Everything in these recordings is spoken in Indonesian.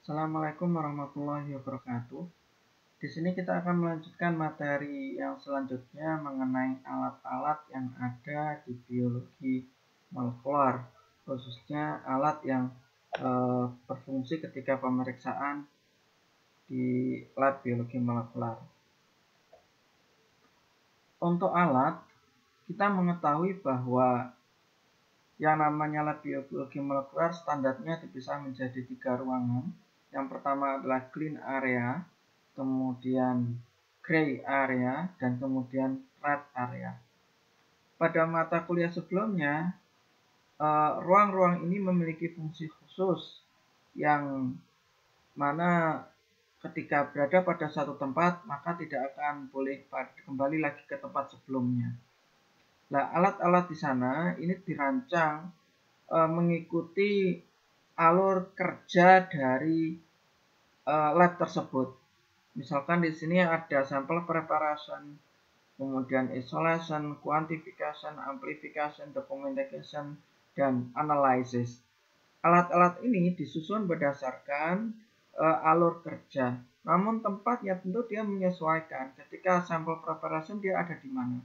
Assalamualaikum warahmatullahi wabarakatuh. Di sini kita akan melanjutkan materi yang selanjutnya mengenai alat-alat yang ada di biologi molekular, khususnya alat yang berfungsi ketika pemeriksaan di lab biologi molekular. Untuk alat, kita mengetahui bahwa yang namanya lab biologi molekular standarnya dipisah menjadi 3 ruangan. Yang pertama adalah clean area, kemudian gray area, dan kemudian red area. Pada mata kuliah sebelumnya, ruang-ruang ini memiliki fungsi khusus yang mana ketika berada pada satu tempat, maka tidak akan boleh kembali lagi ke tempat sebelumnya. Nah, alat-alat di sana ini dirancang mengikuti alur kerja dari lab tersebut. Misalkan di sini ada sampel preparation, kemudian isolation, quantification, amplification, documentation, dan analysis. Alat-alat ini disusun berdasarkan alur kerja. Namun tempatnya tentu dia menyesuaikan. Ketika sampel preparation dia ada di mana.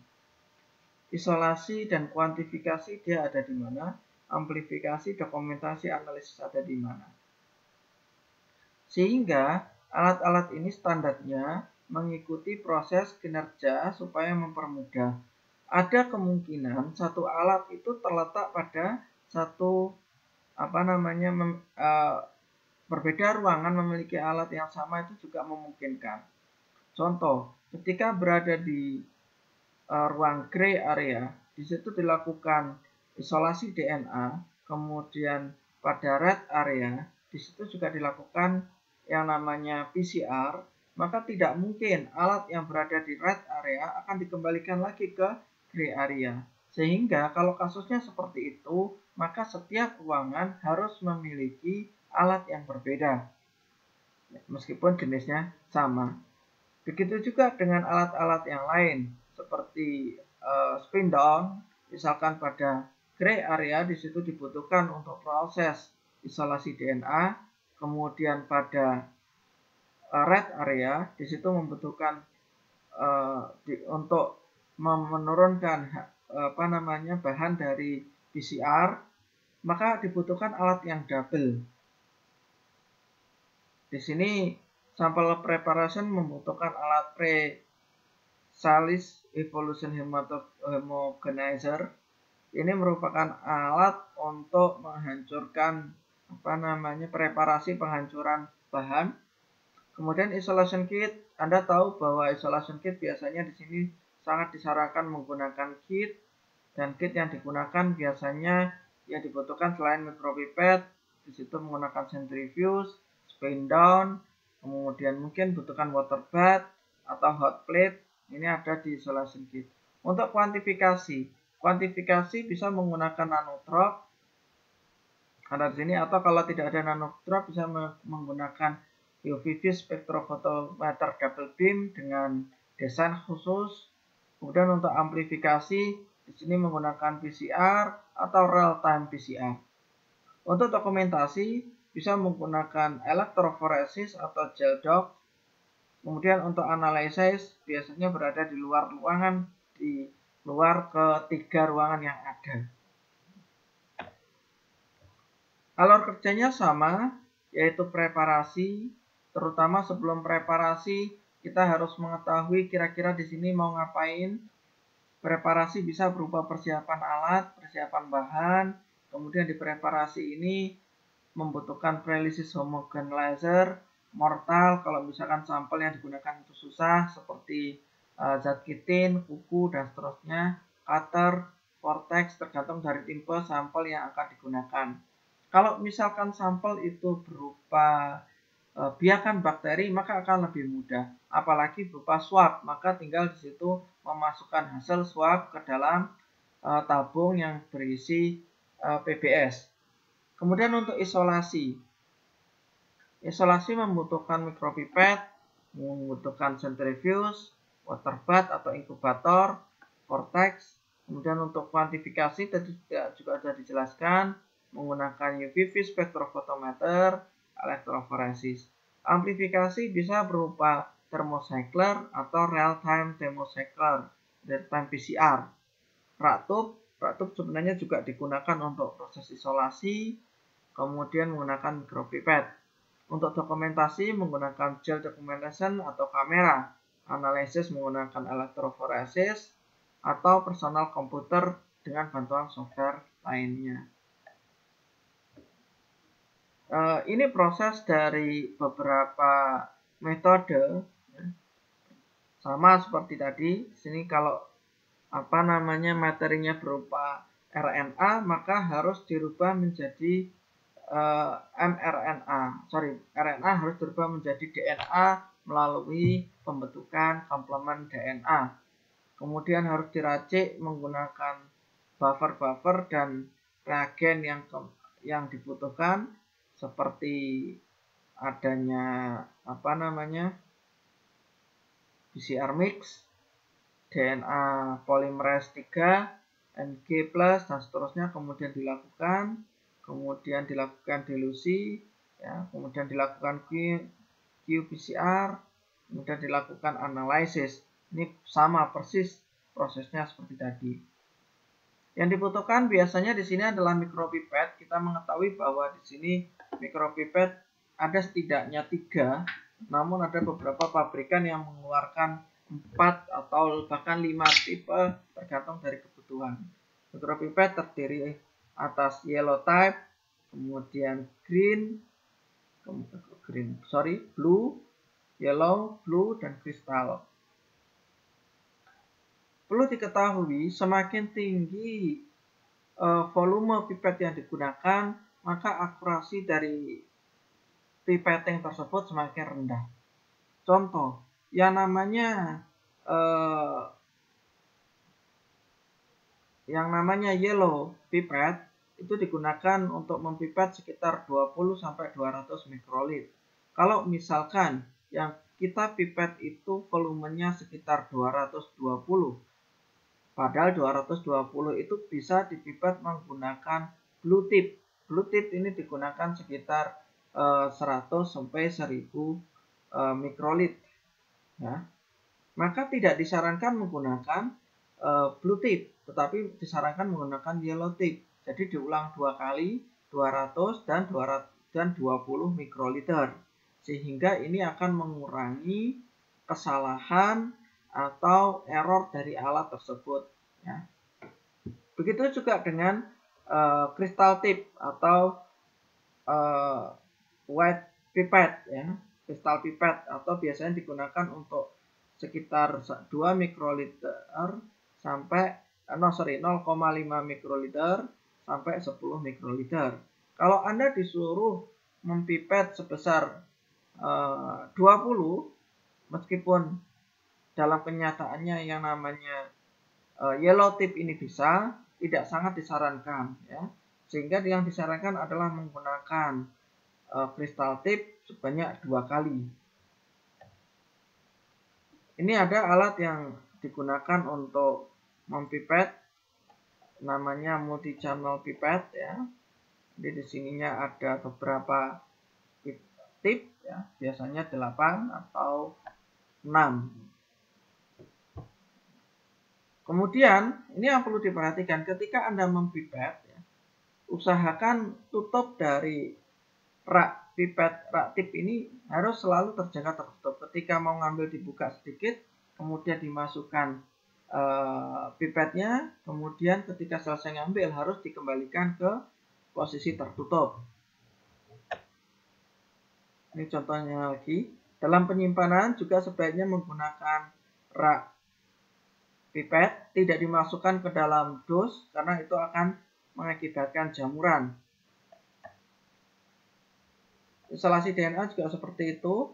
Isolasi dan kuantifikasi dia ada di mana. Amplifikasi, dokumentasi, analisis ada di mana. Sehingga alat-alat ini standarnya mengikuti proses kinerja supaya mempermudah. Ada kemungkinan satu alat itu terletak pada satu berbeda ruangan memiliki alat yang sama itu juga memungkinkan. Contoh, ketika berada di ruang gray area, di situ dilakukan isolasi DNA, kemudian pada red area, di situ juga dilakukan yang namanya PCR, maka tidak mungkin alat yang berada di red area akan dikembalikan lagi ke gray area. Sehingga kalau kasusnya seperti itu, maka setiap ruangan harus memiliki alat yang berbeda, meskipun jenisnya sama. Begitu juga dengan alat-alat yang lain, seperti spin down, misalkan pada gray area di situ dibutuhkan untuk proses isolasi DNA, kemudian pada red area di situ membutuhkan untuk menurunkan bahan dari PCR, maka dibutuhkan alat yang double. Di sini sampel preparation membutuhkan alat pre-Salis evolution homogenizer. Ini merupakan alat untuk menghancurkan preparasi penghancuran bahan. Kemudian isolation kit, Anda tahu bahwa isolation kit biasanya di sini sangat disarankan menggunakan kit, dan kit yang digunakan biasanya yang dibutuhkan selain micropipette, di situ menggunakan centrifuge, spin down, kemudian mungkin butuhkan water bath atau hot plate. Ini ada di isolation kit. Untuk kuantifikasi bisa menggunakan nanotrop, ada di sini, atau kalau tidak ada nanotrop bisa menggunakan UV spectrophotometer double beam dengan desain khusus. Kemudian untuk amplifikasi di sini menggunakan PCR atau real time PCR. Untuk dokumentasi bisa menggunakan elektroforesis atau gel doc. Kemudian untuk analisis biasanya berada di luar ruangan, di luar ketiga ruangan yang ada. Alur kerjanya sama, yaitu preparasi. Terutama sebelum preparasi kita harus mengetahui kira-kira di sini mau ngapain. Preparasi bisa berupa persiapan alat, persiapan bahan. Kemudian di preparasi ini membutuhkan pre-lysis homogenizer, mortal kalau misalkan sampel yang digunakan itu susah, seperti zat kitin, kuku, dan seterusnya, cutter, vortex, tergantung dari tipe sampel yang akan digunakan. Kalau misalkan sampel itu berupa biakan bakteri, maka akan lebih mudah. Apalagi berupa swab, maka tinggal di situ memasukkan hasil swab ke dalam tabung yang berisi PBS. Kemudian untuk isolasi. Isolasi membutuhkan micropipette, membutuhkan centrifuge, water bath atau inkubator, vortex. Kemudian untuk kuantifikasi tadi juga sudah dijelaskan, menggunakan UV spektrofotometer, elektroforesis. Amplifikasi bisa berupa thermocycler atau real-time thermocycler, real-time PCR. Raktub sebenarnya juga digunakan untuk proses isolasi, kemudian menggunakan micropipette. Untuk dokumentasi menggunakan gel documentation atau kamera, analisis menggunakan elektroforesis, atau personal komputer dengan bantuan software lainnya. Ini proses dari beberapa metode, sama seperti tadi. Di sini kalau materinya berupa RNA, maka harus dirubah menjadi RNA harus dirubah menjadi DNA melalui pembentukan komplemen DNA. Kemudian harus diracik menggunakan buffer dan reagen yang dibutuhkan, seperti adanya PCR mix, DNA polimerase 3, Ng+, dan seterusnya, kemudian dilakukan dilusi, ya, kemudian dilakukan qPCR, kemudian dilakukan analisis. Ini sama persis prosesnya seperti tadi. Yang dibutuhkan biasanya di sini adalah micropipette. Kita mengetahui bahwa di sini micropipette ada setidaknya 3, namun ada beberapa pabrikan yang mengeluarkan 4 atau bahkan 5 tipe tergantung dari kebutuhan. Micropipette terdiri atas yellow type, kemudian blue, yellow, blue, dan kristal. Perlu diketahui, semakin tinggi volume pipet yang digunakan, maka akurasi dari pipetting tersebut semakin rendah. Contoh, yang namanya yellow pipet itu digunakan untuk mempipet sekitar 20-200 mikrolit. Kalau misalkan yang kita pipet itu volumenya sekitar 220, padahal 220 itu bisa dipipet menggunakan blue tip. Blue tip ini digunakan sekitar 100-1000 mikrolit. Ya. Maka tidak disarankan menggunakan blue tip, tetapi disarankan menggunakan yellow tip. Jadi diulang 2 kali, 200 dan 20 mikroliter. Sehingga ini akan mengurangi kesalahan atau error dari alat tersebut, ya. Begitu juga dengan crystal tip atau white pipette, ya. Crystal pipette atau biasanya digunakan untuk sekitar 2 mikroliter sampai 0,5 mikroliter sampai 10 mikroliter. Kalau Anda disuruh mempipet sebesar 20, meskipun dalam kenyataannya yang namanya yellow tip ini bisa, tidak sangat disarankan, ya. Sehingga yang disarankan adalah menggunakan crystal tip sebanyak 2 kali. Ini ada alat yang digunakan untuk mempipet, namanya multi channel pipette, ya. Jadi di sininya ada beberapa tip, ya, biasanya 8 atau 6. Kemudian ini yang perlu diperhatikan ketika Anda mempipet, ya, usahakan tutup dari rak tip ini harus selalu terjaga tertutup. Ketika mau ngambil dibuka sedikit, kemudian dimasukkan pipetnya, kemudian ketika selesai ngambil harus dikembalikan ke posisi tertutup. Ini contohnya lagi. Dalam penyimpanan juga sebaiknya menggunakan rak pipet, tidak dimasukkan ke dalam dus karena itu akan mengakibatkan jamuran. Isolasi DNA juga seperti itu.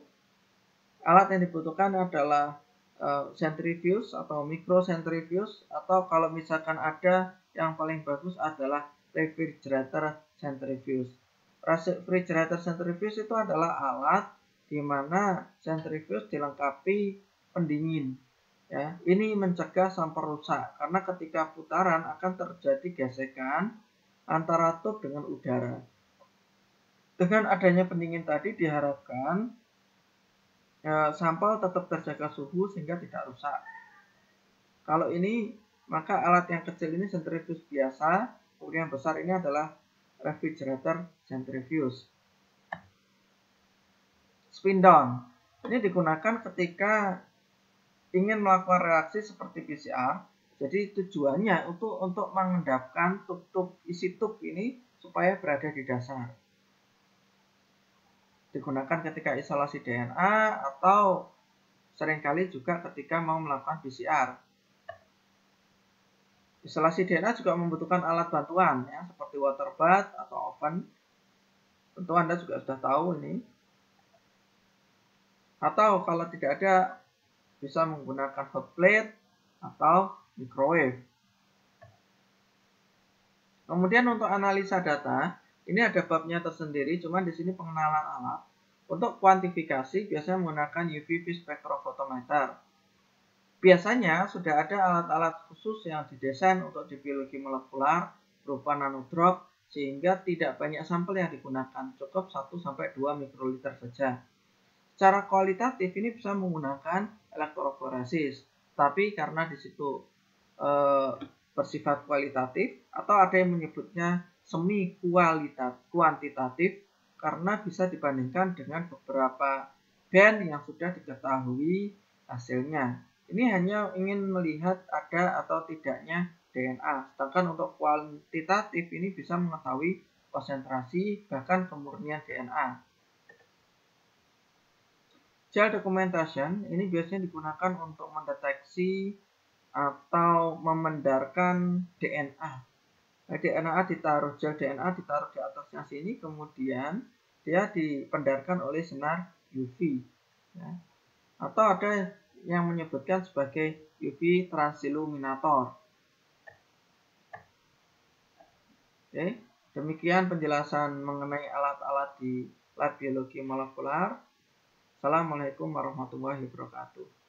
Alat yang dibutuhkan adalah centrifuge atau microcentrifuge, atau kalau misalkan ada yang paling bagus adalah refrigerator centrifuge. Refrigerator centrifuge itu adalah alat di mana centrifuge dilengkapi pendingin. Ya, ini mencegah sampah rusak karena ketika putaran akan terjadi gesekan antara tub dengan udara. Dengan adanya pendingin tadi diharapkan sampel tetap terjaga suhu sehingga tidak rusak. Kalau ini, maka alat yang kecil ini sentrifuge biasa, kemudian besar ini adalah refrigerator centrifuge. Spin down ini digunakan ketika ingin melakukan reaksi seperti PCR. Jadi tujuannya untuk mengendapkan isi tub ini supaya berada di dasar. Digunakan ketika isolasi DNA atau seringkali juga ketika mau melakukan PCR. Isolasi DNA juga membutuhkan alat bantuan ya, seperti water bath atau oven. Tentu Anda juga sudah tahu ini. Atau kalau tidak ada, bisa menggunakan hot plate atau microwave. Kemudian untuk analisa data, ini ada babnya tersendiri, cuman di sini pengenalan alat. Untuk kuantifikasi biasanya menggunakan UV spektrofotometer. Biasanya sudah ada alat-alat khusus yang didesain untuk di biologi molekular berupa nanodrop sehingga tidak banyak sampel yang digunakan, cukup 1-2 mikroliter saja. Secara kualitatif ini bisa menggunakan elektroforesis, tapi karena di situ bersifat kualitatif atau ada yang menyebutnya semi kuantitatif karena bisa dibandingkan dengan beberapa band yang sudah diketahui hasilnya. Ini hanya ingin melihat ada atau tidaknya DNA, sedangkan untuk kuantitatif ini bisa mengetahui konsentrasi bahkan kemurnian DNA. Gel documentation ini biasanya digunakan untuk mendeteksi atau memendarkan DNA. Gel DNA ditaruh di atasnya sini, kemudian dia dipendarkan oleh sinar UV. Ya. Atau ada yang menyebutkan sebagai UV transilluminator. Oke, demikian penjelasan mengenai alat-alat di lab biologi molekular. Assalamualaikum warahmatullahi wabarakatuh.